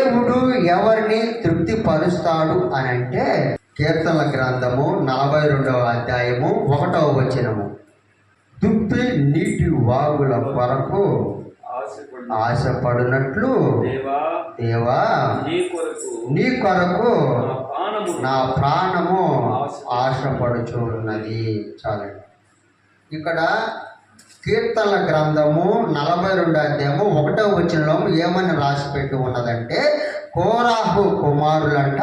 దేవుడు ఎవరిని తృప్తిపరుస్తాడు అని అంటే కీర్తనల గ్రంథము 42వ అధ్యాయము 1వ వచనము, దుప్పి నీటి వాగుల కొరకు ఆశపడినట్లు దేవా నీ కొరకు నా ప్రాణము ఆశపడుచున్నది. చాలండి. ఇక్కడ కీర్తనల గ్రంథము 42వ అధ్యాయము 1వ వచనంలో ఏమని రాసి పెట్టి ఉన్నదంటే, కోరాహు కుమారులంట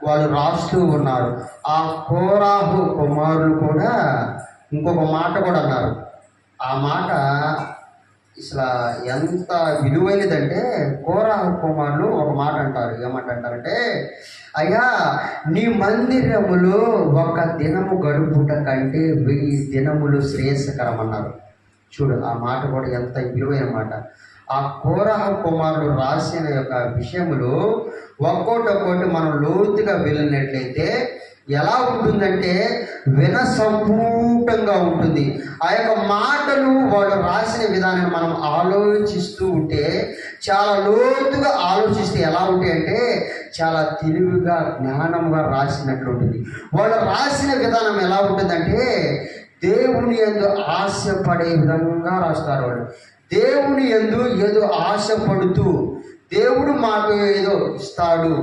వాళ్ళు రాస్తూ ఉన్నారు. ఆ కోరాహు కుమారులు కూడా ఇంకొక మాట కూడా అన్నారు. ఆ మాట అసలు ఎంత విలువైనదంటే, కోరాహు కుమారులు ఒక మాట అంటారు. ఏమంటారంటే, అయ్యా నీ మందిరములో ఒక దినము గడుపుట కంటే 1000 దినములు శ్రేయస్కరం అన్నారు. చూడు, ఆ మాట కూడా ఎంత విలువైన మాట. ఆ కోరాహు కుమారులు రాసిన యొక్క విషయములు ఒక్కోటి మనం లోతుగా వెళ్ళినట్లయితే ఎలా ఉంటుందంటే వినసంపూటంగా ఉంటుంది. ఆ యొక్క మాటలు వాళ్ళు రాసిన విధానాన్ని మనం ఆలోచిస్తూ ఉంటే, చాలా లోతుగా ఆలోచిస్తే ఎలా ఉంటాయంటే చాలా తెలివిగా జ్ఞానంగా రాసినట్లు ఉంటుంది. వాళ్ళు రాసిన విధానం ఎలా ఉంటుందంటే దేవుని యందు ఆశపడే విధంగా రాస్తారు. వాళ్ళు దేవుని యందు ఏదో ఆశపడుతూ, దేవుడు మాకు ఏదో ఇస్తాడు,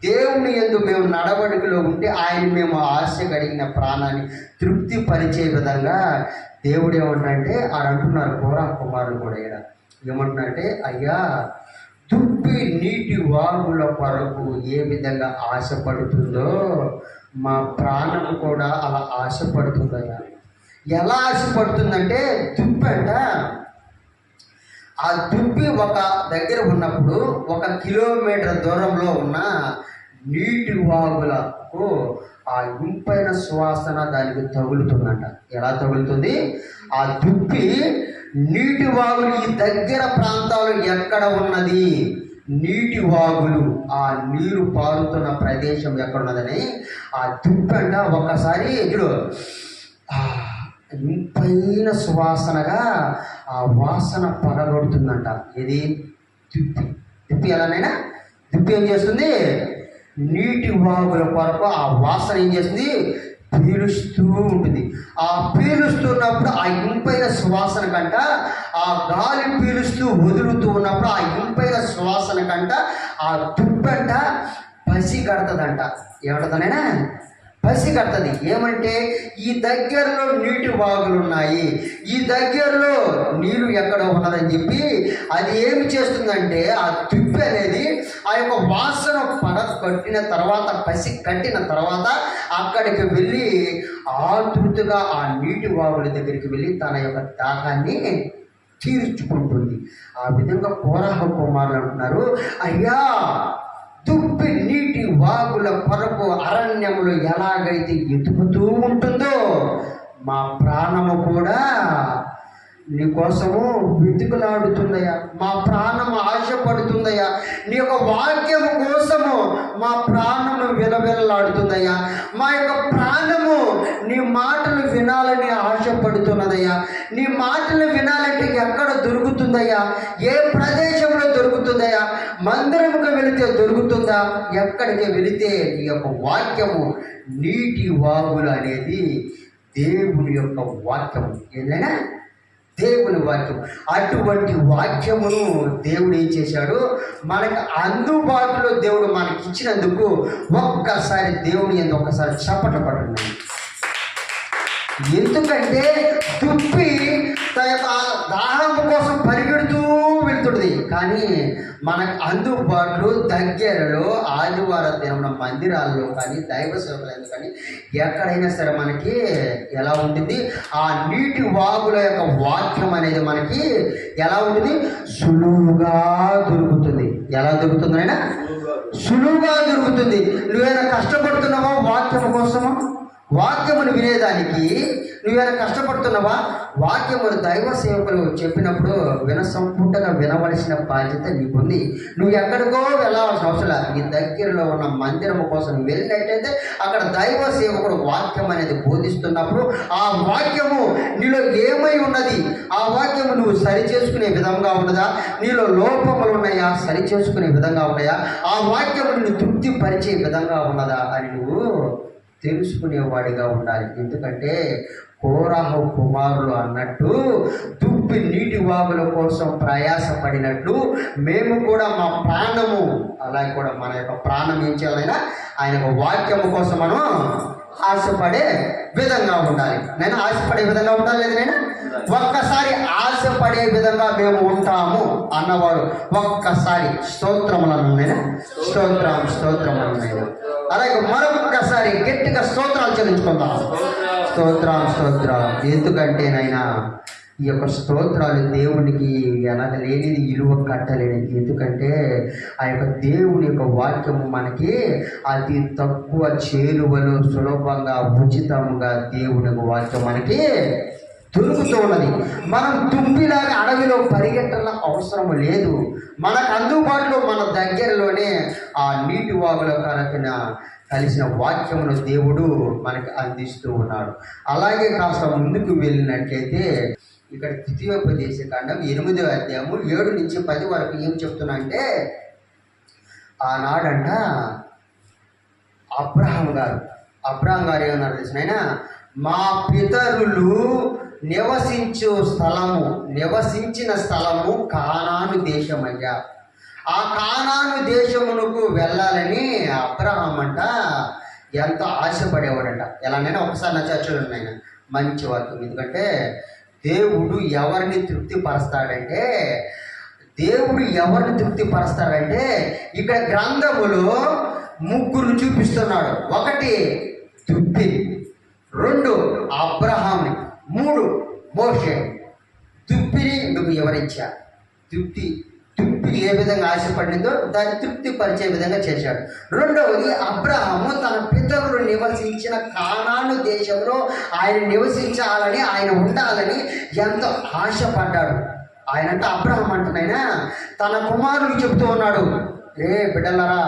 దేవుని యందు మేము నడవడికలో ఉంటే ఆయన మేము ఆశ కలిగిన ప్రాణాన్ని తృప్తిపరిచే విధంగా దేవుడు ఏమంటారంటే అంటున్నారు. కోరాహు కుమారులు కూడా ఇక్కడ ఏమంటున్నారంటే, అయ్యా దుప్పి నీటి వాగుల కొరకు ఏ విధంగా ఆశపడుతుందో మా ప్రాణం కూడా అలా ఆశపడుతుందయ్యా. ఎలా ఆశపడుతుందంటే, దుప్పి అంట, ఆ దుప్పి ఒక దగ్గర ఉన్నప్పుడు 1 కిలోమీటర్ దూరంలో ఉన్న నీటి వాగులకు ఆ ఇంపైన సువాసన దానికి తగులుతుందంట. ఎలా తగులుతుంది? ఆ దుప్పి నీటి వాగులు ఈ దగ్గర ప్రాంతాలు ఎక్కడ ఉన్నది, నీటి వాగులు ఆ నీరు పారుతున్న ప్రదేశం ఎక్కడున్నదని ఆ దుప్పి అంట ఒకసారి ఎదురు ఇంపైన సువాసనగా ఆ వాసన పడగొడుతుందంట. ఇది దుప్పి ఎలానైనా దుప్పి ఏం చేస్తుంది? నీటి వాగుల కొరకు ఆ వాసన ఏం చేస్తుంది? పీలుస్తూ ఉంటుంది. ఆ పీలుస్తున్నప్పుడు ఆ ఇంపైన సువాసన కంట, ఆ గాలి పీలుస్తూ వదులుతూ ఉన్నప్పుడు ఆ ఇంపైన సువాసన కంట ఆ దుప్పంట పసి కడతదంట. ఏమంటదనైనా పసి కడుతుంది. ఏమంటే ఈ దగ్గరలో నీటి వాగులు ఉన్నాయి, ఈ దగ్గరలో నీరు ఎక్కడ ఉన్నదని చెప్పి అది ఏమి చేస్తుందంటే ఆ దుప్పి అనేది ఆ యొక్క వాసన కట్టిన తర్వాత, పసి కట్టిన తర్వాత అక్కడికి వెళ్ళి ఆతృతగా ఆ నీటి వాగుల దగ్గరికి వెళ్ళి తన యొక్క దాహాన్ని తీర్చుకుంటుంది. ఆ విధంగా కోరాహు కుమారులు అంటున్నారు, అయ్యా దుప్పి నీటి వాగుల కొరకు అరణ్యములు ఎలాగైతే ఎదుగుతూ ఉంటుందో మా ప్రాణము కూడా నీ కోసము వెతుకులాడుతుందయ్యా. మా ప్రాణము ఆశపడుతుందయ్యా. నీ యొక్క వాక్యము కోసము మా ప్రాణము విలవిలలాడుతుందయ్యా. మా యొక్క ప్రాణము నీ మాటలు వినాలని ఆశపడుతున్నదయ్యా. నీ మాటలు వినాలంటే ఎక్కడ దొరుకుతుందయ్యా? ఏ ప్రదేశంలో దొరుకుతుందయ్యా? మందిరముకు వెళితే దొరుకుతుందా? ఎక్కడికి వెళితే నీ యొక్క వాక్యము నీటి వాగులు అనేది దేవుని యొక్క వాక్యము. ఏదైనా దేవుని వాక్యం. అటువంటి వాక్యమును దేవుడు ఏం చేశాడు? మనకు అందుబాటులో దేవుడు మనకి ఇచ్చినందుకు ఒక్కసారి దేవుని యందు ఒక్కసారి చప్పట్లు పడండి. ఎందుకంటే దుప్పి తన యొక్క దాహం కోసం పరిగెడుతూ వెళ్తుంది. కానీ మనకు అందుబాటులో దగ్గరలో ఆదివారం దినం మందిరాల్లో కానీ దైవ సేవకులు కానీ ఎక్కడైనా సరే మనకి ఎలా ఉంటుంది? ఆ నీటి వాగుల యొక్క వాక్యం అనేది మనకి ఎలా ఉంటుంది? సులువుగా దొరుకుతుంది. ఎలా దొరుకుతుంది అయినా? సులువుగా దొరుకుతుంది. నువ్వేమైనా కష్టపడుతున్నావా వాక్యం కోసమా? వాక్యమును వినేదానికి నువ్వేమైనా కష్టపడుతున్నావా? వాక్యములు దైవ సేవకులు చెప్పినప్పుడు సంపూర్ణంగా వినవలసిన బాధ్యత నీకుంది. నువ్వు ఎక్కడికో వెళ్ళాల్సిన అవసరం, నీ దగ్గరలో ఉన్న మందిరం కోసం వెళ్ళినట్టయితే అక్కడ దైవ సేవకుడు వాక్యం అనేది బోధిస్తున్నప్పుడు ఆ వాక్యము నీలో ఏమై ఉన్నది, ఆ వాక్యము నువ్వు సరి చేసుకునే విధంగా ఉన్నదా, నీలో లోపములు ఉన్నాయా సరి చేసుకునే విధంగా ఉన్నాయా, ఆ వాక్యము నిన్ను తృప్తిపరిచే విధంగా ఉన్నదా అని నువ్వు తెలుసుకునేవాడిగా ఉండాలి. ఎందుకంటే కోరాహు కుమారులు అన్నట్టు దుప్పి నీటి వాగుల కోసం ప్రయాసపడినట్లు మేము కూడా మా ప్రాణము, అలాగే కూడా మన యొక్క ప్రాణం ఏం చేయాలైనా ఆయన యొక్క వాక్యము కోసం మనం ఆశపడే విధంగా ఉండాలి. నేను ఆశపడే విధంగా ఉండాలి లేదు, నేను ఒక్కసారి ఆశపడే విధంగా మేము ఉంటాము అన్నవాడు ఒక్కసారి స్తోత్రములను నేను స్తోత్రములను అలాగే మరొక్కసారి గట్టిగా స్తోత్రాలు చెల్లించుకుందాం. స్తోత్రం. ఎందుకంటేనైనా ఈ యొక్క స్తోత్రాలు దేవునికి లేనిది ఇలువ కట్టలేనిది. ఎందుకంటే ఆ యొక్క దేవుని యొక్క వాక్యము మనకి అతి తక్కువ చేరువలో సులభంగా ఉచితంగా దేవుని యొక్క వాక్యం మనకి దొరుకుతూ ఉన్నది. మనం దుంపిలాగా అడవిలో పరిగెట్టాల అవసరం లేదు. మనకు అందుబాటులో మన దగ్గరలోనే ఆ నీటి వాగుల కలిసిన వాక్యమును దేవుడు మనకి అందిస్తూ ఉన్నాడు. అలాగే కాస్త ముందుకు వెళ్ళినట్లయితే ఇక్కడ ద్వితీయోపదేశ కాండం 8వ అధ్యాయము 7 నుంచి 10 వరకు ఏం చెప్తున్నా అంటే, ఆనాడంట అబ్రహాం గారు ఏమన్నారు తెలిసిన, మా పితరులు నివసించిన స్థలము కానాను దేశమయ్యా. ఆ కానాను దేశమునకు వెళ్ళాలని అబ్రహాం అంట ఎంతో ఆశపడేవాడంట. ఎలానైనా ఒకసారి నా చర్చలు ఉన్నాయి మంచి వాక్యం. ఎందుకంటే దేవుడు ఎవరిని తృప్తిపరుస్తాడంటే ఇక్కడ గ్రంథములో 3 చూపిస్తున్నాడు. 1 దుప్పి, 2 అబ్రహాంని, 3 మోషే. దుప్పిని నువ్వు ఎవరిచ్చా? దుప్పి ఏ విధంగా ఆశపడిందో దాన్ని తృప్తిపరిచే విధంగా చేశాడు. 2వది అబ్రహాము తన పితరులు నివసించిన కానాను దేశంలో ఆయన నివసించాలని, ఆయన ఉండాలని ఎంతో ఆశపడ్డాడు. ఆయనంట అబ్రహాం అంటున్నాయినా తన కుమారుడు చెప్తూ ఉన్నాడు, బిడ్డలారా,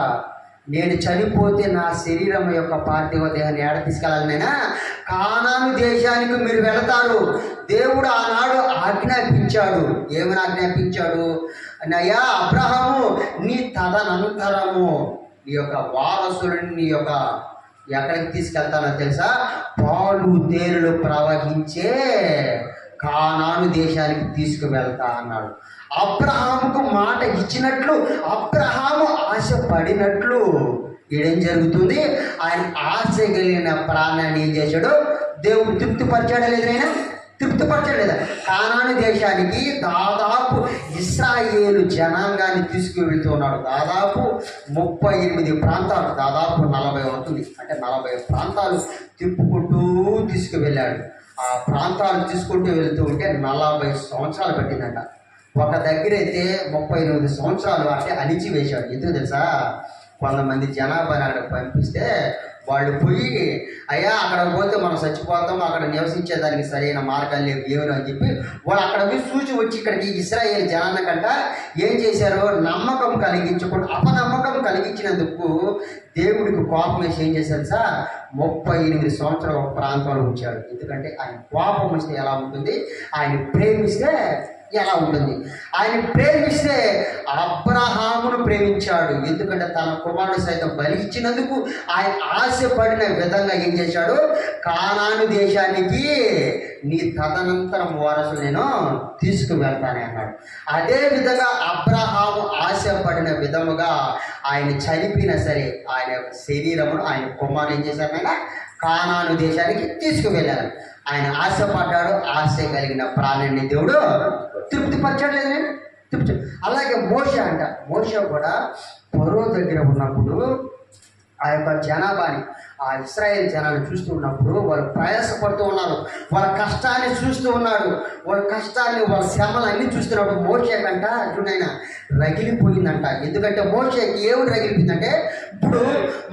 నేను చనిపోతే నా శరీరం యొక్క పార్థివ దేహాన్ని ఏడ తీసుకెళ్ళాలనైనా కానాను దేశానికి మీరు వెళతారు. దేవుడు ఆనాడు ఆజ్ఞాపించాడు. ఏమని ఆజ్ఞాపించాడు? అయ్యా అబ్రహాము, నీ తదనంతరము నీ యొక్క వారసుడిని నీ యొక్క ఎక్కడికి తీసుకెళ్తానో తెలుసా? పాలు తేనెలు ప్రవహించే కానాను దేశానికి తీసుకువెళ్తా అన్నాడు. అబ్రహాముకు మాట ఇచ్చినట్లు, అబ్రహాము ఆశపడినట్లు ఈడేం జరుగుతుంది? ఆయన ఆశ కలిగిన ప్రాణాన్ని ఏం చేశాడు? దేవుడు తృప్తిపరచాడా లేదా? తృప్తిపరచాడు లేదా? కానాను దేశానికి దాదాపు ఇశ్రాయేలు జనాంగాన్ని తీసుకువెళ్తున్నాడు. దాదాపు 38 ప్రాంతాలు, దాదాపు 40 అవుతుంది. అంటే 40 ప్రాంతాలు తిప్పుకుంటూ తీసుకువెళ్ళాడు. ఆ ప్రాంతాలు తీసుకుంటూ వెళుతూ ఉంటే 40 సంవత్సరాలు పట్టిందంట. ఒక దగ్గర అయితే 38 సంవత్సరాలు అంటే అణిచివేశాడు. ఎందుకు తెలుసా? కొంతమంది జనాభాని అక్కడికి పంపిస్తే వాళ్ళు పోయి, అయ్యా అక్కడ పోతే మనం చచ్చిపోతాం, అక్కడ నివసించేదానికి సరైన మార్గాలు లేవు ఏమని అని చెప్పి వాళ్ళు అక్కడ పోయి చూసి వచ్చి ఇక్కడికి ఇశ్రాయేల్ జనాన్న కంట ఏం చేశారు? నమ్మకం కలిగించకుండా అపనమ్మకం కలిగించినందుకు దేవుడికి కోపం వేసి ఏం చేశారు సార్? 38 సంవత్సరాలు ఒక ప్రాంతంలో ఉంచాడు. ఎందుకంటే ఆయన కోపం వస్తే ఎలా ఉంటుంది, ఆయన ప్రేమిస్తే ఎలా ఉంటుంది? ఆయన ప్రేమిస్తే అబ్రహామును ప్రేమించాడు. ఎందుకంటే తన కుమారుడు సైతం బలి ఇచ్చినందుకు ఆయన ఆశపడిన విధంగా ఏం చేశాడు? కానాను దేశానికి నీ తదనంతరం వారసులు నేను తీసుకువెళ్తానే అన్నాడు. అదే విధంగా అబ్రహాము ఆశపడిన విధముగా ఆయన చనిపోయినా సరే ఆయన యొక్క శరీరమును ఆయన కుమారుడు ఏం చేశారనైనా కానాను దేశానికి తీసుకువెళ్ళారు. ఆయన ఆశపడ్డాడు. ఆశ కలిగిన ప్రాణాన్ని దేవుడు తృప్తిపరచాడు లేదండి, తృప్తి. అలాగే మోషే కూడా ఫరో దగ్గర ఉన్నప్పుడు ఆ యొక్క జనాభాని, ఆ ఇశ్రాయేల్ జనాన్ని చూస్తూ ఉన్నప్పుడు వాళ్ళు ప్రయాసపడుతూ ఉన్నారు, వాళ్ళ కష్టాన్ని చూస్తూ ఉన్నాడు, వాళ్ళ కష్టాన్ని వాళ్ళ శ్రమలు అన్నీ చూస్తున్నప్పుడు మోషే కంట చూడైనా రగిలిపోయిందంట. ఎందుకంటే మోషేకి ఏమిటి రగిలిపోయిందంటే, ఇప్పుడు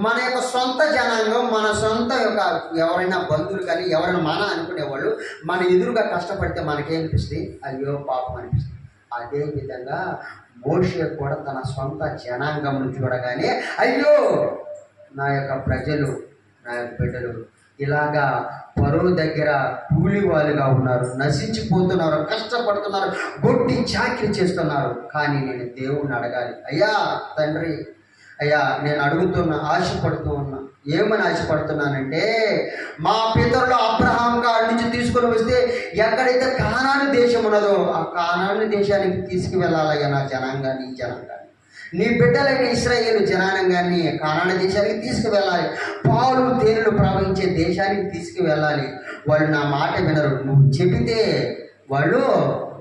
మన యొక్క సొంత జనాంగం, మన సొంత యొక్క ఎవరైనా బంధువులు కానీ ఎవరైనా మన అనుకునేవాళ్ళు మన ఎదురుగా కష్టపడితే మనకేమనిపిస్తుంది? అయ్యో పాపం అనిపిస్తుంది. అదే విధంగా మోషే కూడా తన సొంత జనాంగం చూడగానే అయ్యో నా యొక్క ప్రజలు, నా యొక్క బిడ్డలు ఇలాగా పరువు దగ్గర కూలి వాళ్ళుగా ఉన్నారు, నశించిపోతున్నారు, కష్టపడుతున్నారు, గొడ్డి చాకరీ చేస్తున్నారు. కానీ నేను దేవుణ్ణి అడగాలి. అయ్యా తండ్రి, అయ్యా నేను అడుగుతున్నా, ఆశపడుతూ ఉన్నా. ఏమని ఆశపడుతున్నానంటే, మా పితరులు అబ్రహాం గారి నుంచి తీసుకొని వస్తే ఎక్కడైతే కానాను దేశం ఉన్నదో ఆ కానాను దేశానికి తీసుకువెళ్ళాలయ్యా నా జనాంగాన్ని, ఈ జనాంగాన్ని, నీ బిడ్డలైన ఇశ్రాయేలు జనాంగాన్ని కానాను దేశానికి తీసుకువెళ్ళాలి, పాలు తేనెలు ప్రవహించే దేశానికి తీసుకువెళ్ళాలి. వాళ్ళు నా మాట వినరు, నువ్వు చెబితే వాళ్ళు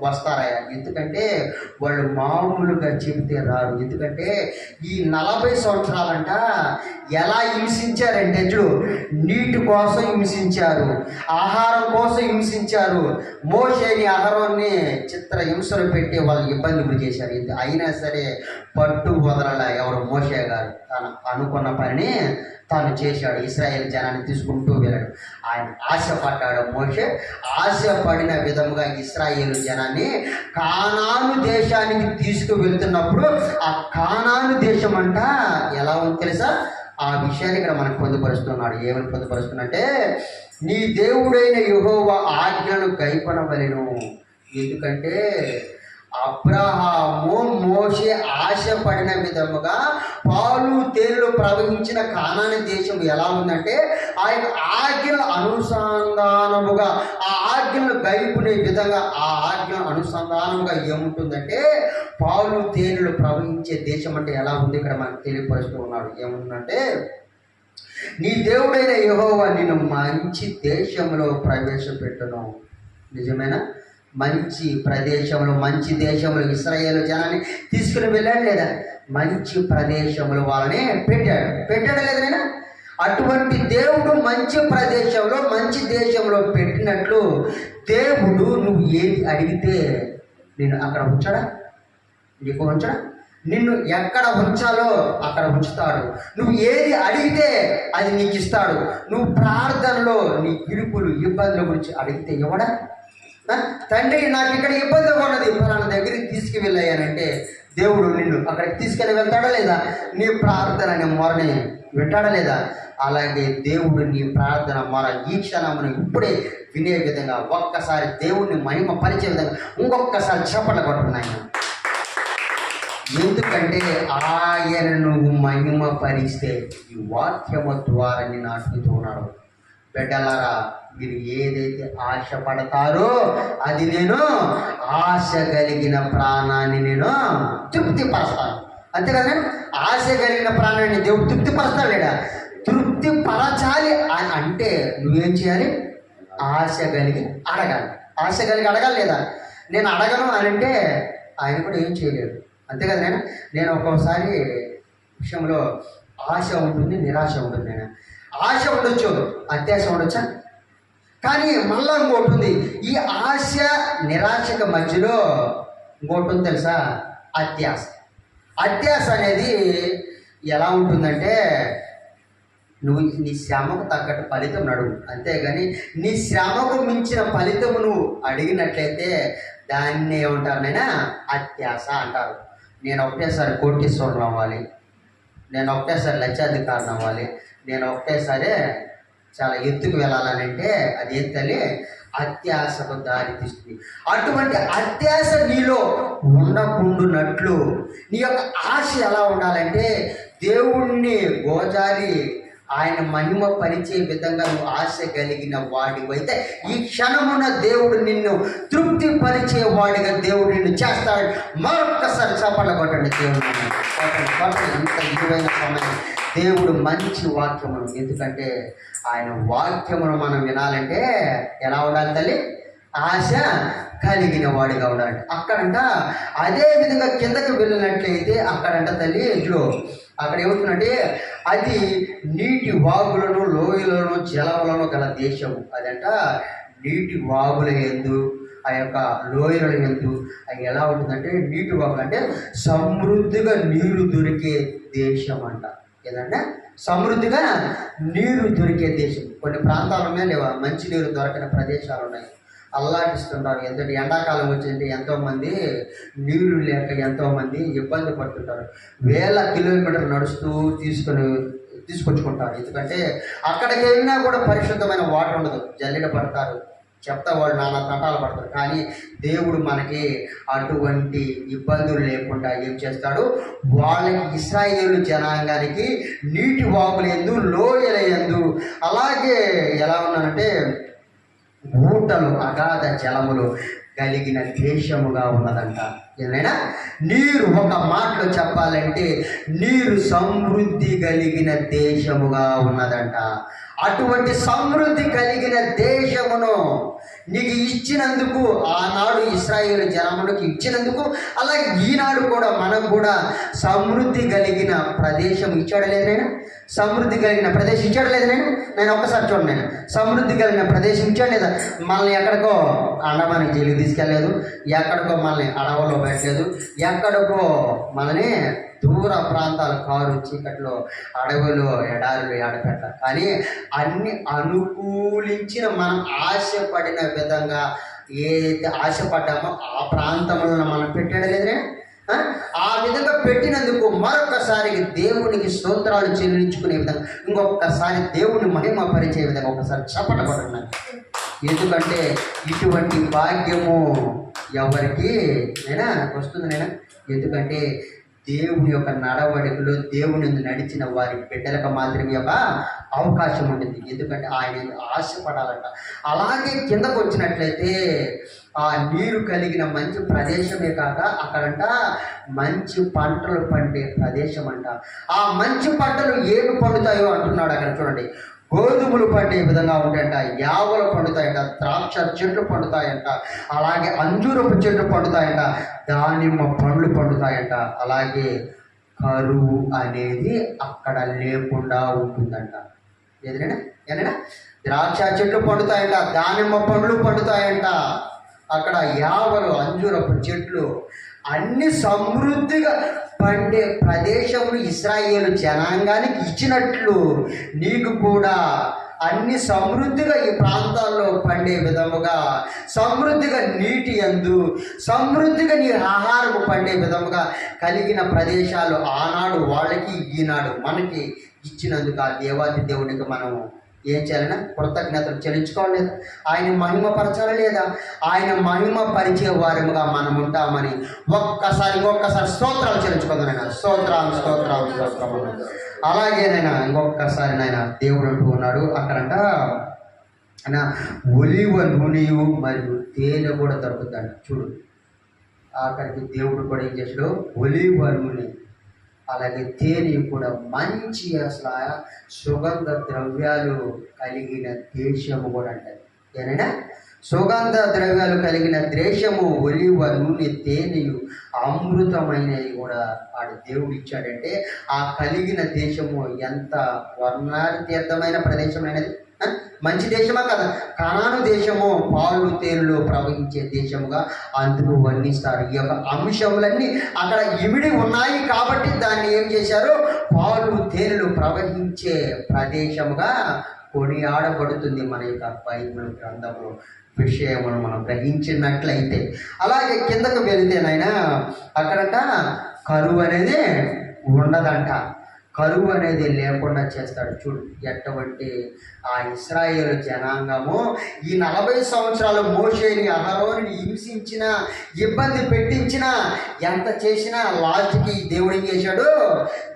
వస్తారయ్యా. ఎందుకంటే వాళ్ళు మామూలుగా చెబితే రారు. ఎందుకంటే ఈ 40 సంవత్సరాలంట ఎలా హింసించారంటే చూడు, నీటి కోసం హింసించారు, ఆహారం కోసం హింసించారు. మోషేని ఆహారాన్ని చిత్ర హింసలు పెట్టి వాళ్ళు ఇబ్బంది గురి చేశారు. అయినా సరే పట్టు వదలల ఎవరు? మోషే గారు తను అనుకున్న పనిని తాను చేశాడు. ఇశ్రాయేల్ జనాన్ని తీసుకుంటూ వెళ్ళాడు. ఆయన ఆశపడ్డాడు. మోషే ఆశపడిన విధముగా ఇశ్రాయేలు జనాన్ని కానాను దేశానికి తీసుకువెళ్తున్నప్పుడు ఆ కానాను దేశం అంట ఎలా ఉంది తెలుసా? ఆ విషయాన్ని ఇక్కడ మనకు పొందుపరుస్తున్నాడు. ఏమని పొందుపరుస్తున్నట్టే, నీ దేవుడైన యెహోవా ఆజ్ఞను గైకొనవలెను. ఎందుకంటే అబ్రహాము మోషే ఆశపడిన విధముగా పాలు తేనెలు ప్రవహించిన కానాను దేశం ఎలా ఉందంటే, ఆయన ఆజ్ఞల అనుసంధానముగా, ఆ ఆజ్ఞలను గైపునే విధంగా, ఆ ఆజ్ఞ అనుసంధానముగా ఏముంటుందంటే పాలు తేనెలు ప్రవహించే దేశం అంటే ఎలా ఉంది ఇక్కడ మనకు తెలియపరుస్తూ ఉన్నాడు. ఏముందంటే, నీ దేవుడైన యెహోవా నిన్ను మంచి దేశంలో ప్రవేశపెట్టును. నిజమేనా? మంచి ప్రదేశంలో, మంచి దేశంలో ఇశ్రాయేలు జనాన్ని తీసుకుని వెళ్ళాడు లేదా? మంచి ప్రదేశంలో వాళ్ళని పెట్టాడు లేదా? నేను అటువంటి దేవుడు మంచి ప్రదేశంలో, మంచి దేశంలో పెట్టినట్లు దేవుడు నువ్వు ఏది అడిగితే నేను అక్కడ ఉంచడా? నీకు ఉంచడా? నిన్ను ఎక్కడ ఉంచాలో అక్కడ ఉంచుతాడు. నువ్వు ఏది అడిగితే అది నీకు ఇస్తాడు. నువ్వు ప్రార్థనలో నీ ఇరుకులు, ఇబ్బందుల గురించి అడిగితే ఇవ్వడా? తండ్రి నాకు ఇక్కడ ఇబ్బందిగా ఉన్నది, ఫలానా దగ్గరికి తీసుకువెళ్ళాయనంటే దేవుడు నిన్ను అక్కడికి తీసుకెళ్ళి వెళ్తాడా లేదా? నీ ప్రార్థన అనే మొరని వింటాడా లేదా? అలాగే దేవుడు నీ ప్రార్థన మొర ఈ క్షణమును ఇప్పుడే వినే విధంగా ఒక్కసారి దేవుడిని మహిమ పరిచే విధంగా ఇంకొకసారి చప్పట్లు కొట్టున్నాయి. ఎందుకంటే ఆయన నువ్వు మహిమ పరిస్తే ఈ వాక్యము ద్వారా నేను అడుగుతూ ఉన్నాడు. బిడ్డలారా, మీరు ఏదైతే ఆశపడతారో అది నేను ఆశ కలిగిన ప్రాణాన్ని నేను తృప్తిపరుస్తాను. అంతేకాదు, ఆశ కలిగిన ప్రాణాన్ని దేవుడు తృప్తిపరుస్తాడు లేడా? తృప్తిపరచాలి అని అంటే నువ్వేం చేయాలి? ఆశ కలిగి అడగాలి. ఆశ కలిగి అడగాలి లేదా? నేను అడగను అని అంటే ఆయన కూడా ఏం చేయలేడు. అంతేకాదు, నేను ఒక్కోసారి విషయంలో ఆశ ఉంటుంది, నిరాశ ఉంటుంది. ఆశ ఉండొచ్చు, అత్యాశ ఉండొచ్చా? కానీ మళ్ళా ఇంకోటి ఉంది. ఈ ఆశ నిరాశకు మధ్యలో ఇంకోటి ఉంది తెలుసా? అత్యాశ. అత్యాశ అనేది ఎలా ఉంటుందంటే, నువ్వు నీ శ్రమకు తగ్గట్టు ఫలితం అడుగు, అంతేగాని నీ శ్రమకు మించిన ఫలితము నువ్వు అడిగినట్లయితే దాన్ని ఏమంటారు? అత్యాశ అంటారు. నేను ఒకటేసారి కోటీశ్వరులు అవ్వాలి, నేను ఒకటేసారి లక్షాధికారిని అవ్వాలి, నేను ఒకటేసారి చాలా ఎత్తుకు వెళ్ళాలని అంటే అది ఎత్తలే అత్యాశకు దారి తీస్తుంది. అటువంటి అత్యాశ నీలో ఉండకుండానట్లు నీ యొక్క ఆశ ఎలా ఉండాలంటే, దేవుణ్ణి గోజారి ఆయన మహిమ పరిచే విధంగా నువ్వు ఆశ కలిగిన వాడివైతే ఈ క్షణమున దేవుడు నిన్ను తృప్తి పరిచే వాడిగా దేవుడు నిన్ను చేస్తాడు. మరొక్కసారి చప్పట్లు కొట్టండి దేవుడు. ఇంత విలువైన సమయం దేవుడు మంచి వాక్యమును, ఎందుకంటే ఆయన వాక్యమును మనం వినాలంటే ఎలా ఉండాలి తల్లి? ఆశ కలిగిన వాడిగా ఉండాలి. అక్కడంట అదే విధంగా కిందకి వెళ్ళినట్లయితే అక్కడంట తల్లి చూడు, అక్కడ ఏమవుతుందంటే అది నీటి వాగులను లోయలను జలములను గల దేశము. అదంట నీటి వాగుల యందు ఆ యొక్క లోయల యందు అది ఎలా ఉంటుందంటే నీటి వాగులు అంటే సమృద్ధిగా నీరు దొరికే దేశం అంట. ఏదంటే సమృద్ధిగా నీరు దొరికే దేశం. కొన్ని ప్రాంతాల మీద మంచి నీరు దొరకని ప్రదేశాలు ఉన్నాయి, అల్లాడిస్తుంటారు. ఎందుకంటే ఎండాకాలం వచ్చిందంటే ఎంతోమంది నీళ్లు లేక ఎంతోమంది ఇబ్బంది పడుతుంటారు. వేల కిలోమీటర్లు నడుస్తూ తీసుకొచ్చుకుంటారు. ఎందుకంటే అక్కడికి వెళ్ళినా కూడా పరిశుద్ధమైన వాటర్ ఉండదు, జల్లెడ పడతారు, చెప్తా వాళ్ళు నానా తంటాలు పడతారు. కానీ దేవుడు మనకి అటువంటి ఇబ్బందులు లేకుండా ఏం చేస్తాడు, వాళ్ళకి ఇశ్రాయేలు జనాంగానికి నీటి వాగుల యందు లోయల యందు అలాగే ఎలా ఉన్నానంటే ఊటలు అగాధ జలములు కలిగిన దేశముగా ఉన్నదంట. ఏదైనా నీరు ఒక మాటలో చెప్పాలంటే నీరు సమృద్ధి కలిగిన దేశముగా ఉన్నదంట. అటువంటి సమృద్ధి కలిగిన దేశమును నీకు ఇచ్చినందుకు, ఆనాడు ఇశ్రాయేలు జనములకు ఇచ్చినందుకు, అలాగే ఈనాడు కూడా మనకు కూడా సమృద్ధి కలిగిన ప్రదేశం ఇచ్చాడు లేదు నేను, సమృద్ధి కలిగిన ప్రదేశం ఇచ్చాడు లేదు నేను ఒక్కసారి చూడండి, నేను సమృద్ధి కలిగిన ప్రదేశం ఇచ్చాడు లేదా. మనల్ని ఎక్కడికో అండమానికి జైలుకి తీసుకెళ్ళలేదు, ఎక్కడికో మనల్ని అడవుల్లో పెట్టలేదు, ఎక్కడికో మనల్ని దూర ప్రాంతాలు కారు చీకట్లో అడవులు ఎడారులు ఆడపెట్ట. కానీ అన్ని అనుకూలించిన మనం ఆశపడిన విధంగా ఏదైతే ఆశపడ్డామో ఆ ప్రాంతంలో మనం పెట్టాడు లేదనే. ఆ విధంగా పెట్టినందుకు మరొకసారి దేవునికి స్తోత్రాలు చెల్లించుకునే విధంగా, ఇంకొకసారి దేవుని మహిమ పరిచే విధంగా ఒకసారి చప్పట పడుతున్నాను. ఎందుకంటే ఇటువంటి భాగ్యము ఎవరికి నైనా వస్తుంది నైనా. ఎందుకంటే దేవుని యొక్క నడవడికలో దేవుని నడిచిన వారి బిడ్డలకు మాత్రమే ఒక అవకాశం ఉంటుంది. ఎందుకంటే ఆయన ఆశపడాలంట. అలాగే కిందకు వచ్చినట్లయితే ఆ నీరు కలిగిన మంచి ప్రదేశమే కాక అక్కడంట మంచి పంటలు పండే ప్రదేశం అంట. ఆ మంచి పంటలు ఏమి పండుతాయో అంటున్నాడు అక్కడ చూడండి. గోధుమలు పండే విధంగా ఉంటాయంట, యావలు పండుతాయంట, ద్రాక్ష చెట్లు పండుతాయంట, అలాగే అంజూరపు చెట్లు పండుతాయంట, దానిమ్మ పండ్లు పండుతాయంట. అలాగే కరువు అనేది అక్కడ లేకుండా ఉంటుందంట. ఏదైనా ద్రాక్ష చెట్లు పండుతాయంట, దానిమ్మ పండ్లు పండుతాయంట, అక్కడ యావలు అంజూరపు చెట్లు అన్ని సమృద్ధిగా పండే ప్రదేశములు ఇశ్రాయేలు జనాంగానికి ఇచ్చినట్లు నీకు కూడా అన్ని సమృద్ధిగా ఈ ప్రాంతాల్లో పండే విధముగా, సమృద్ధిగా నీటి యందు సమృద్ధిగా నీ ఆహారము పండే విధముగా కలిగిన ప్రదేశాలు ఆనాడు వాళ్ళకి ఈనాడు మనకి ఇచ్చినందుకు ఆ దేవాది దేవునికి మనము ఏం చేయాలన్నా కృతజ్ఞతలు చెల్లించుకోవాలి లేదా, ఆయన మహిమపరచాలి లేదా, ఆయన మహిమ పరిచే వారముగా మనం ఉంటామని ఒక్కసారి స్తోత్రాలు చెల్లించుకుందాం నాయన. స్తోత్రం స్తోత్రం స్తోత్రం. అలాగేనైనా ఇంకొకసారి నాయన దేవుడు అంటూ ఉన్నాడు అక్కడంట ఆయన ఒలివ నూనెయు మరియు తేనె కూడా దొరుకుతాడు. చూడు అక్కడికి దేవుడు కూడా ఏం చేశాడు, ఒలివ నూనె అలాగే తేనె కూడా మంచి అసలు సుగంధ ద్రవ్యాలు కలిగిన దేశము కూడా అంటారు. ఏనైనా సుగంధ ద్రవ్యాలు కలిగిన దేశము, ఒలివ నూనె తేనెయు అమృతమైనవి కూడా వాడు దేవుడు ఇచ్చాడంటే ఆ కలిగిన దేశము ఎంత వర్ణాతీర్థమైన ప్రదేశం అనేది. మంచి దేశమా కదా, కనాను దేశము పాలు తేనెలు ప్రవహించే దేశముగా అందుకు వర్ణిస్తారు. ఈ యొక్క అంశములన్నీ అక్కడ ఇమిడి ఉన్నాయి కాబట్టి దాన్ని ఏం చేశారు, పాలు తేనెలు ప్రవహించే ప్రదేశముగా కొనియాడబడుతుంది మన యొక్క బైబిల్ గ్రంథంలో విషయమును మనం గ్రహించినట్లయితే. అలాగే కిందకు వెళితేనైనా అక్కడంట కరువు అనేది ఉండదంట, కరువు అనేది లేకుండా చేస్తాడు. చూడు ఎటువంటి ఆ ఇశ్రాయేలు జనాంగము ఈ 40 సంవత్సరాలు మోషేని అహరోని హింసించిన, ఇబ్బంది పెట్టించిన, ఎంత చేసినా లాస్ట్కి దేవుడు ఏం చేశాడు,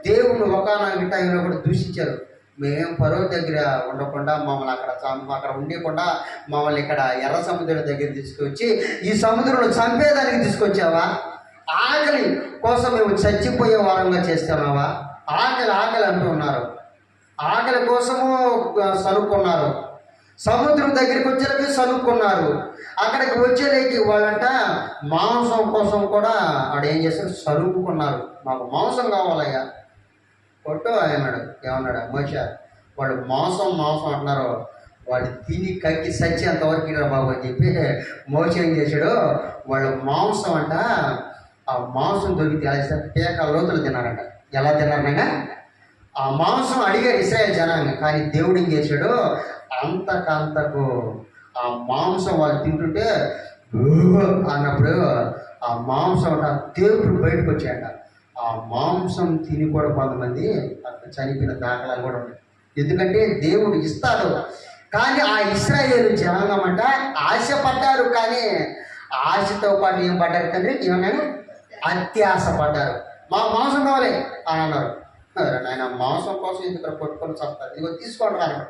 దేవుడు ఒకనొక టైంలో కూడా దూషించారు. మేము పరో దగ్గర ఉండకుండా మమ్మల్ని అక్కడ ఉండకుండా మమ్మల్ని ఇక్కడ ఎర్ర సముద్రం దగ్గర తీసుకొచ్చి ఈ సముద్రంలో చంపేదానికి తీసుకొచ్చావా, ఆకలి కోసం మేము చచ్చిపోయే వారంగా చేస్తున్నావా, ఆకలి అంటూ ఉన్నారు, ఆకలి కోసము సరుకున్నారు, సముద్రం దగ్గరికి వచ్చేలకి సనుక్కున్నారు. అక్కడికి వచ్చేలేకి వాళ్ళంట మాంసం కోసం కూడా ఆడ ఏం చేస్తారు, సరుకుకున్నారు. మాకు మాంసం కావాలయ్యా కొట్టు అన్నాడు. ఏమన్నాడు మోషే, వాళ్ళు మాంసం అంటున్నారు, వాళ్ళు తిని కక్కి సచ్చేంతవరకు ఇరా బాబు అని చెప్పి మోషే ఏం చేశాడు, వాళ్ళు మాంసం అంట, ఆ మాంసం దొరికి తెలిస్తే పేక లోతులు తిన్నారంట. ఎలా తిన్నారనైనా ఆ మాంసం అడిగారు ఇశ్రాయేల్ జనాన్ని. కానీ దేవుడు ఏం చేశాడు, అంతకంతకు ఆ మాంసం వాళ్ళు తింటుంటే అన్నప్పుడు ఆ మాంసం అంట దేవుడు బయటకు వచ్చాయంట. ఆ మాంసం తిని కూడా కొంతమంది అక్కడ చనిపోయిన దాఖలాలు కూడా ఉన్నాయి. ఎందుకంటే దేవుడు ఇస్తాడు. కానీ ఆ ఇశ్రాయేలు జనాంగం అంట ఆశపడ్డారు. కానీ ఆశతో పాటు ఏం పడ్డారు తండ్రి, ఏమన్నా అత్యాశ పడ్డారు. మా మాంసం కావాలి అని అన్నారు. ఆయన మాంసం కోసం ఇక్కడ కొట్టుకొని వస్తారు, ఇదిగో తీసుకోండి అన్నమాట.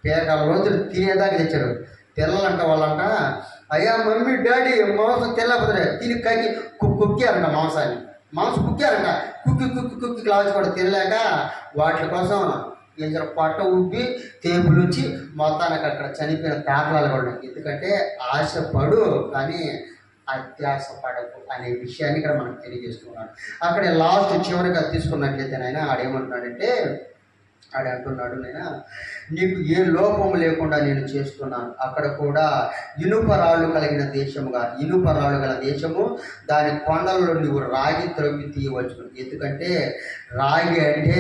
పేక రోజులు తినేదాకా తెచ్చారు. పిల్లలంట వాళ్ళంట, అయ్యా మమ్మీ డాడీ మాంసం తెల్లపోతే తిని కక్కి కుక్కారంట. మాంసం కుక్కారంట. కుక్కి క్లాస్ కూడా తినలేక వాటి కోసం ఏం చేయాలి, పొట్ట ఉబ్బి తేపులు వచ్చి మొత్తానికి అక్కడ చనిపోయిన దాఖలాలు కూడా. ఎందుకంటే ఆశపడు కానీ అత్యాశ పడకు అనే విషయాన్ని ఇక్కడ మనకు తెలియజేస్తున్నాడు. అక్కడ లాస్ట్ చివరిగా తీసుకున్నట్లయితే నాయన ఆడేమంటున్నాడంటే, అంటున్నాడు, నేను నీకు ఏ లోపము లేకుండా నేను చేస్తున్నాను. అక్కడ కూడా ఇనుప రాళ్ళు కలిగిన దేశముగా, ఇనుప రాళ్ళు గల దేశము, దాని కొండలలో నువ్వు రాగి త్రవ్వి తీయవచ్చు. ఎందుకంటే రాగి అంటే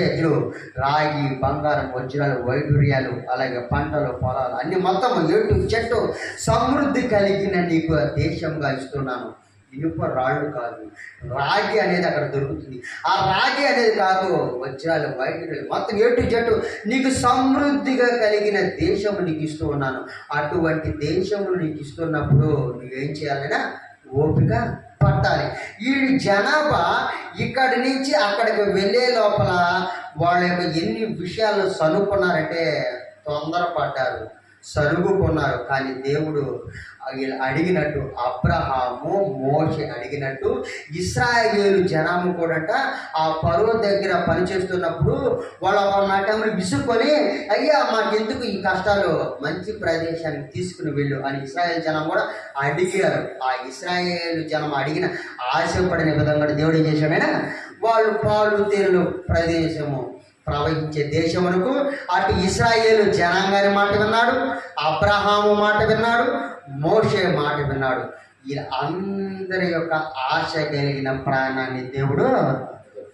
రాగి, బంగారం, వజ్రాలు, వైడూర్యాలు, అలాగే పంటలు, పొలాలు అన్ని మొత్తం ఎటు చెట్టు సమృద్ధి కలిగిన నీకు దేశంగా ఇస్తున్నాను. ఇనుప రాళ్ళు కాదు, రాగి అనేది అక్కడ దొరుకుతుంది. ఆ రాగి అనేది కాదు, వజ్రాలు, వైడూర్యాలు మొత్తం ఎటు చెట్టు నీకు సమృద్ధిగా కలిగిన దేశము నీకు ఇస్తూ ఉన్నాను. అటువంటి దేశములు నీకు ఇస్తున్నప్పుడు నువ్వేం చేయాలైనా ఓపిక పట్టాలి. ఈ జనాభా ఇక్కడి నుంచి అక్కడికి వెళ్ళే లోపల వాళ్ళ యొక్క ఎన్ని విషయాలు సనుక్కున్నారంటే, తొందరపడ్డారు, సరుగుకున్నారు. కానీ దేవుడు వీళ్ళు అడిగినట్టు, అబ్రహాము మోషే అడిగినట్టు ఇశ్రాయేలు జనాము కూడా ఆ పరో దగ్గర పనిచేస్తున్నప్పుడు వాళ్ళ నాటములు విసుక్కొని, అయ్యా మాకెందుకు ఈ కష్టాలు, మంచి ప్రదేశానికి తీసుకుని వెళ్ళు అని ఇశ్రాయేల్ జనం కూడా అడిగారు. ఆ ఇశ్రాయేలు జనం అడిగిన ఆశపడిన విధంగా దేవుడు ఏం చేశాడైనా వాళ్ళు పాలు తేనెలు ప్రదేశము ప్రవహించే దేశమునకు అటు ఇశ్రాయేలు జనాంగాని మాట విన్నాడు, అబ్రహాము మాట విన్నాడు, మోషే మాట విన్నాడు. వీళ్ళ అందరి యొక్క ఆశ కలిగిన ప్రాణాన్ని దేవుడు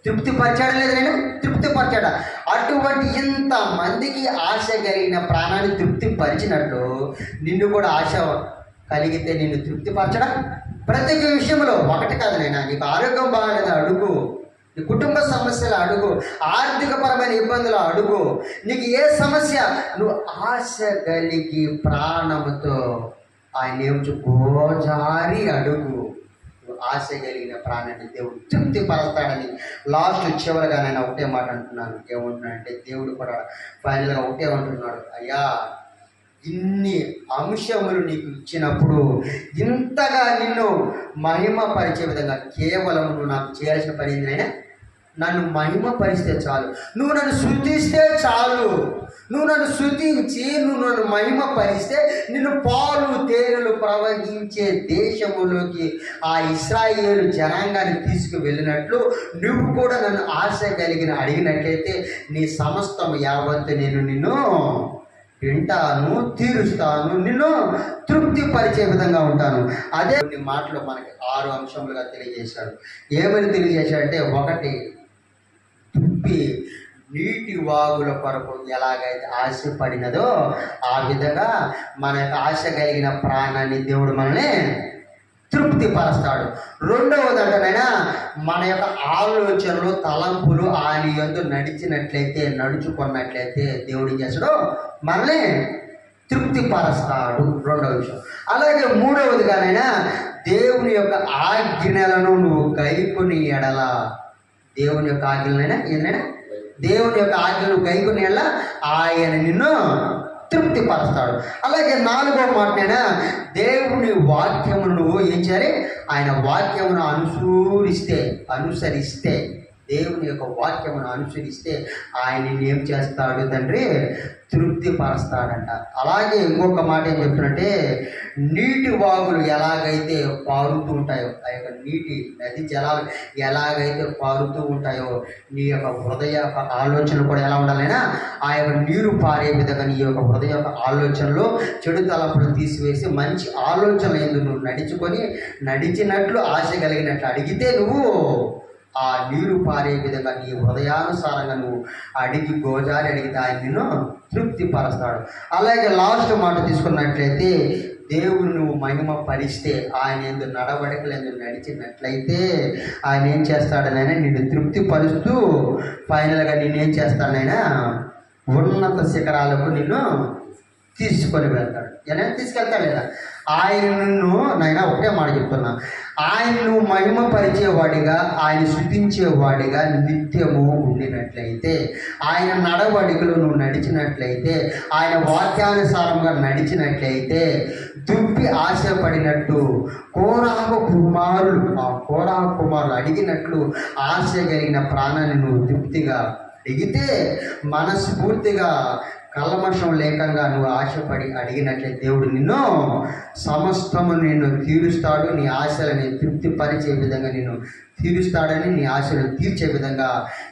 తృప్తిపరచాడు. లేదు నేను తృప్తిపరచాడా? అటువంటి ఇంతమందికి ఆశ కలిగిన ప్రాణాన్ని తృప్తిపరిచినట్టు నిన్ను కూడా ఆశ కలిగితే నిన్ను తృప్తిపరచడా? ప్రతి విషయంలో ఒకటి కాదు నైనా, నీకు ఆరోగ్యం బాగాలేదా అడుగు, నీ కుటుంబ సమస్యలు అడుగు, ఆర్థికపరమైన ఇబ్బందులు అడుగు, నీకు ఏ సమస్య నువ్వు ఆశ కలిగి ప్రాణముతో ఆయన ఏమిచ్చు గోజారి అడుగు. నువ్వు ఆశ కలిగిన ప్రాణాన్ని దేవుడు తృప్తిపరుస్తాడని లాస్ట్ చివరిగా నేను ఒకటే మాట అంటున్నాను. ఏమంటున్నాడంటే దేవుడు కూడా ఫైనల్గా ఒకటే అంటున్నాడు, అయ్యా ఇన్ని అంశములు నీకు ఇచ్చినప్పుడు ఇంతగా నిన్ను మహిమపరిచే విధంగా కేవలం నువ్వు నాకు చేయాల్సిన పని ఏంటైనా నన్ను మహిమపరిస్తే చాలు, నువ్వు నన్ను శృతిస్తే చాలు. నువ్వు నన్ను శృతించి నువ్వు నన్ను మహిమపరిస్తే నిన్ను పాలు తేనెలు ప్రవహించే దేశములోకి ఆ ఇశ్రాయేలు జనాంగాన్ని తీసుకువెళ్ళినట్లు నువ్వు కూడా నన్ను ఆశ కలిగిన అడిగినట్లయితే నీ సమస్తం యావత్తు నేను నిన్ను వింటాను, తీరుస్తాను, నిన్ను తృప్తిపరిచే విధంగా ఉంటాను. అదే కొన్ని మాటలు మనకి 6 అంశములుగా తెలియజేశాడు. ఏమని తెలియజేశాడంటే, ఒకటి తుప్పి నీటి వాగుల కొరకు ఎలాగైతే ఆశపడినదో ఆ విధంగా మన యొక్క ఆశ కలిగిన ప్రాణాన్ని దేవుడు మనల్ని తృప్తిపరుస్తాడు. రెండవదంటనైనా మన యొక్క ఆలోచనలు, తలంపులు ఆయన యందు నడుచుకున్నట్లయితే దేవుడు ఏం చేస్తాడు, మనల్ని తృప్తిపరుస్తాడు. రెండవ విషయం. అలాగే మూడవదిగానైనా దేవుని యొక్క ఆజ్ఞలను నువ్వు గైకొని ఎడల, దేవుని యొక్క ఆజ్ఞలైనా ఏదైనా దేవుని యొక్క ఆజ్ఞలు గైకొని ఎడల ఆయన నిన్ను తృప్తిపరుస్తాడు. అలాగే 4వ మాటనైనా దేవుని వాక్యమును నువ్వు ఏం చేయాలి, ఆయన వాక్యమును అనుసరిస్తే దేవుని యొక్క వాక్యమును అనుసరిస్తే ఆయన ఏం చేస్తాడు తండ్రి? తృప్తిపరుస్తాడంట. అలాగే ఇంకొక మాట ఏం చెప్తున్నట్టే, నీటి వాగులు ఎలాగైతే పారుతూ ఉంటాయో, ఆ యొక్క నీటి నది జలాలు ఎలాగైతే పారుతూ ఉంటాయో, నీ యొక్క హృదయ యొక్క ఆలోచనలు కూడా ఎలా ఉండాలైనా ఆ యొక్క నీరు పారే విధంగా నీ యొక్క హృదయ యొక్క ఆలోచనలో చెడు తలంపులు తీసివేసి మంచి ఆలోచనలు ఎందుకు నువ్వు నడిచినట్లు ఆశ కలిగినట్లు అడిగితే నువ్వు ఆ నీరు పారే విధంగా నీ హృదయానుసారంగా నువ్వు గోజారి అడిగితే ఆయన నిన్ను తృప్తిపరుస్తాడు. అలాగే లాస్ట్ మాట తీసుకున్నట్లయితే, దేవుడు నువ్వు మహిమ పరిస్తే, ఆయన ఎందుకు నడవడికలు ఎందుకు నడిచినట్లయితే ఆయన ఏం చేస్తాడనైనా నిన్ను తృప్తిపరుస్తూ ఫైనల్గా నిన్నేం చేస్తాడనైనా ఉన్నత శిఖరాలకు నిన్ను తీసుకొని వెళ్తాడు. ఎలా తీసుకెళ్తాడు లేదా? ఆయన నిన్ను, నైనా ఒకటే మాట చెప్తున్నా, ఆయన నువ్వు మహిమపరిచేవాడిగా, ఆయన స్తుతించేవాడిగా నిత్యము ఉండినట్లయితే, ఆయన నడవడికలు నువ్వు నడిచినట్లయితే, ఆయన వాక్యానుసారంగా నడిచినట్లయితే, దుప్పి ఆశపడినట్టు కోరాహు కుమారులు అడిగినట్లు ఆశ కలిగిన ప్రాణాన్ని నువ్వు తృప్తిగా అడిగితే, మనస్ఫూర్తిగా కల్మషం లేకుండా నువ్వు ఆశపడి అడిగినట్లయితే దేవుడు నిన్ను సమస్తము నిన్ను తీరుస్తాడు. నీ ఆశలని తృప్తిపరిచే విధంగా నిన్ను తీరుస్తాడని, నీ ఆశలు తీర్చే విధంగా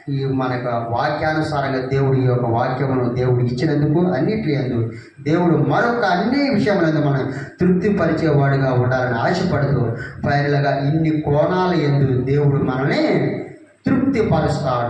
ఈ మనకు వాక్యానుసారంగా దేవుడు ఈ యొక్క వాక్యమును దేవుడు ఇచ్చినందుకు అన్నిటి యందు దేవుడు మరొక అన్ని విషయములందు మనం తృప్తిపరిచేవాడుగా ఉండాలని ఆశపడుతూ ఫైనల్గా ఇన్ని కోణాల యందు దేవుడు మనల్ని తృప్తిపరుస్తాడు.